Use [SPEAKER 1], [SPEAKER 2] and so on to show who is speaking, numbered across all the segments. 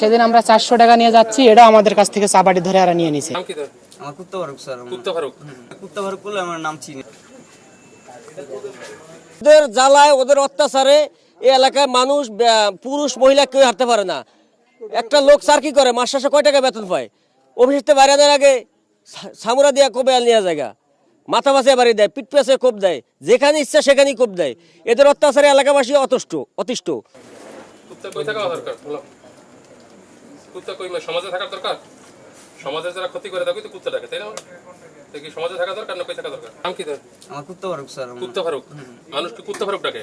[SPEAKER 1] সেদিন আমরা 400 টাকা নিয়ে যাচ্ছি, এটা আমাদের কাছ থেকে চাপাটি ধরে আর নিয়ে নিছে।
[SPEAKER 2] আমার কুত্তা ফারুক স্যার। কুত্তা ফারুক বলে আমার নাম চিনি।
[SPEAKER 3] ওদের জ্বালায়, ওদের অত্যাচারে এই এলাকায় মানুষ, পুরুষ মহিলা কেউ হাঁটতে পারে না। একটা লোক স্যার কি করে, মাস শেষে কয় টাকা বেতন পায়? অফিসে বাইরে দেওয়ার আগে সামুরা দিয়া কোপে নেওয়া জায়গা, মাথা মাছে বাড়ি দেয়, পিঠ পেঁচে কোপ দেয়, যেখানে ইচ্ছা সেখানেই কোপ দেয়। এদের অত্যাচারে এলাকাবাসী অতিষ্ঠ।
[SPEAKER 4] সমাজে থাকার দরকার, সমাজের যারা ক্ষতি করে তাকে তো কুত্তা ডাকে, তাই না? দেখি সমাজে থাকা দরকার না কই থাকা দরকার? নাম কি তোর?
[SPEAKER 2] আমার কুত্তা ফারুক স্যার।
[SPEAKER 4] কুত্তা ফারুক। মানুষ কি কুত্তা ফারুক ডাকে?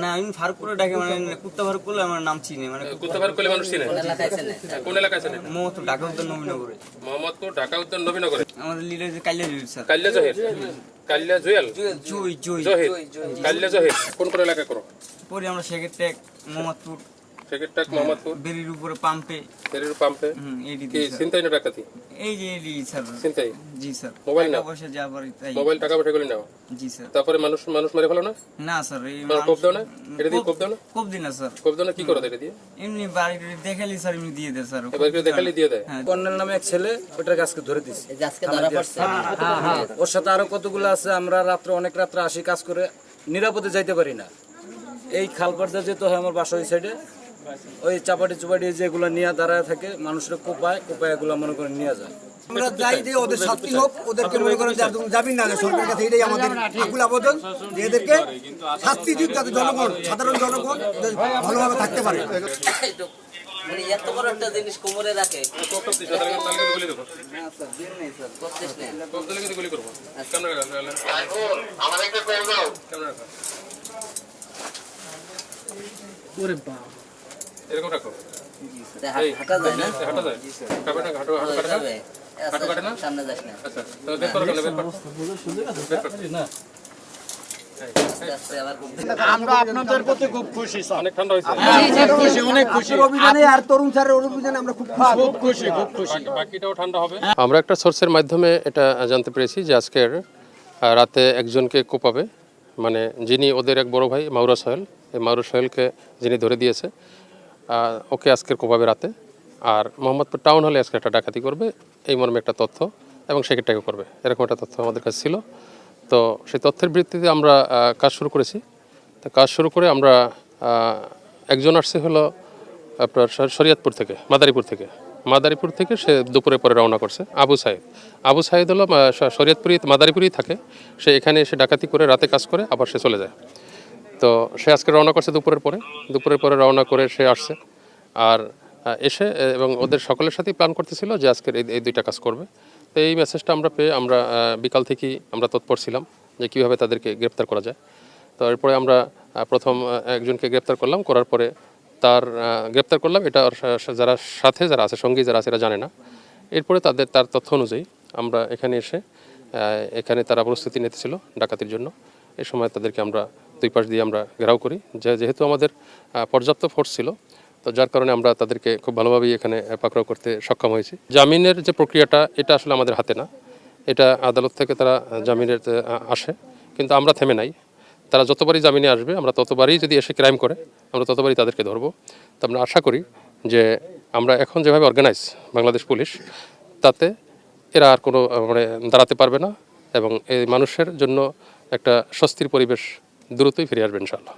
[SPEAKER 2] না, আমি ফারুক করে ডাকে, মানে কুত্তা ফারুক বলে আমার নাম চিনি। মানে
[SPEAKER 4] কুত্তা ফারুক বলে মানুষ চিনে? কোন এলাকায় চেনে?
[SPEAKER 2] মোহাম্মদপুর ঢাকা উত্তর নবীনগরে।
[SPEAKER 4] মোহাম্মদপুর ঢাকা উত্তর নবীনগরে।
[SPEAKER 2] আমাদের লিডার যে কালিয়া জহির স্যার।
[SPEAKER 4] কালিয়া জহির, কালিয়া জুয়েল, জহির, কালিয়া জহির। কোন কোন এলাকা করো?
[SPEAKER 2] পরে আমরা সেকেন্ড মোহাম্মদপুর,
[SPEAKER 4] সেকেন্ডটাক মোহাম্মদপুর,
[SPEAKER 2] বেরির উপরে পাম্পে,
[SPEAKER 4] বেরির পাম্পে।
[SPEAKER 2] এইডি
[SPEAKER 4] কি চিন্তাই না ডাকাতি?
[SPEAKER 2] এই যে এইডি স্যার।
[SPEAKER 4] চিন্তাই?
[SPEAKER 2] জি স্যার।
[SPEAKER 4] মোবাইল না?
[SPEAKER 2] টাকা পয়সা যা পারি তাই।
[SPEAKER 4] মোবাইল টাকা পয়সা গুলি নাও?
[SPEAKER 2] জি স্যার।
[SPEAKER 4] তারপরে মানুষ মেরে ফেলো না?
[SPEAKER 2] না স্যার, এই
[SPEAKER 4] কোপ দাও না? এটা দিয়ে কোপ দাও না?
[SPEAKER 2] কোপ দিন না স্যার।
[SPEAKER 4] কোপ দাও না? কি করো এটা দিয়ে?
[SPEAKER 2] এমনি বাড়ি দেখালি স্যার, এমনি দিয়ে দেয় স্যার।
[SPEAKER 4] এবার কেউ দেখালি দিয়ে দেয়?
[SPEAKER 5] কর্নেল নামে এক ছেলে, ওটার আজকে ধরে দিছে। ওর সাথে আরো কতগুলো আছে। আমরা অনেক রাত্রে আসি, কাজ করে নিরাপদে যাইতে পারি না। এই খালপাড়টা যেতে হয় আমার বাসা ওই সাইডে, ওই চাপাটি চুপাটি যেগুলো নিয়ে দাঁড়ায় থাকে, মানুষরা কোপায় এগুলো মনে করে নিয়ে যায়।
[SPEAKER 6] আমরা চাই যে ওদের শাস্তি হোক, ওদেরকে মনে করেন যাবি না সরকারের কাছে, এটাই আমাদের আকুল আবেদন যে এদেরকে শাস্তি দিক, যাতে জনগণ, সাধারণ জনগণ ভালোভাবে থাকতে পারে।
[SPEAKER 3] এত বড় একটা জিনিস কোমরে রাখে।
[SPEAKER 4] এরকম রাখো।
[SPEAKER 3] হাঁটা যায় না?
[SPEAKER 4] হাঁটা যায়? কাটে না? হাঁটু কাটে না? হাঁটু কাটে না?
[SPEAKER 3] সামনে যাস না।
[SPEAKER 4] আচ্ছা, তাহলে বের করো, বের করো।
[SPEAKER 1] আমরা আপনাদের প্রতি খুব খুশি স্যার।
[SPEAKER 4] অনেক ঠান্ডা হয়েছে।
[SPEAKER 1] অনেক খুশি।
[SPEAKER 6] অভিযানে আর তরুণ স্যারের অভিযানে আমরা খুব খুশি।
[SPEAKER 4] বাকিটাও ঠান্ডা হবে। আমরা একটা সোর্সের মাধ্যমে এটা জানতে পেরেছি যে আজকের রাতে একজনকে কোপাবে, মানে যিনি ওদের এক বড় ভাই মাউরা সোহেল, এই মাউরা সোহেলকে যিনি ধরে দিয়েছে, ওকে আজকের কোপাবে রাতে। আর মোহাম্মদপুর টাউন হলে আজকে একটা ডাকাতি করবে, এই মর্মে একটা তথ্য, এবং সেকেন্ডটাকে করবে, এরকম একটা তথ্য আমাদের কাছে ছিল। তো সেই তথ্যের ভিত্তিতে আমরা কাজ শুরু করেছি। তো কাজ শুরু করে আমরা একজন আসছে হলো আপনার শরীয়তপুর থেকে, মাদারীপুর থেকে সে দুপুরে পরে রওনা করছে। আবু সাইদ হলো শরীয়তপুরি মাদারীপুরেই থাকে, সে এখানে এসে ডাকাতি করে রাতে কাজ করে আবার সে চলে যায়। তো সে আজকে রওনা করছে দুপুরের পরে রওনা করে সে আসছে, আর এসে এবং ওদের সকলের সাথেই প্ল্যান করতেছিল যে আজকের এই দুইটা কাজ করবে। তো এই মেসেজটা আমরা পেয়ে আমরা বিকাল থেকেই আমরা তৎপর ছিলাম যে কীভাবে তাদেরকে গ্রেপ্তার করা যায়। তো এরপরে আমরা প্রথম একজনকে গ্রেপ্তার করার পরে তার গ্রেপ্তার করলাম, এটা যারা আছে সঙ্গী যারা আছে এরা জানে না। এরপরে তার তথ্য অনুযায়ী আমরা এখানে এসে এখানে তারা প্রস্তুতি নিতেছিল ডাকাতির জন্য। এই সময় তাদেরকে আমরা দুই পাশ দিয়ে আমরা ঘেরাও করি, যেহেতু আমাদের পর্যাপ্ত ফোর্স ছিল, তো যার কারণে আমরা তাদেরকে খুব ভালোভাবেই এখানে পাকড়াও করতে সক্ষম হয়েছি। জামিনের যে প্রক্রিয়াটা, এটা আসলে আমাদের হাতে না, এটা আদালত থেকে তারা জামিনের আসে, কিন্তু আমরা থেমে নাই। তারা যতবারই জামিনে আসবে, আমরা ততবারই যদি এসে ক্রাইম করে আমরা ততবারই তাদেরকে ধরবো। তো আমরা আশা করি যে আমরা এখন যেভাবে অর্গানাইজ বাংলাদেশ পুলিশ, তাতে এরা আর কোনো দাঁড়াতে পারবে না, এবং এই মানুষের জন্য একটা স্বস্তির পরিবেশ দ্রুতই ফিরে আসবে ইনশাআল্লাহ।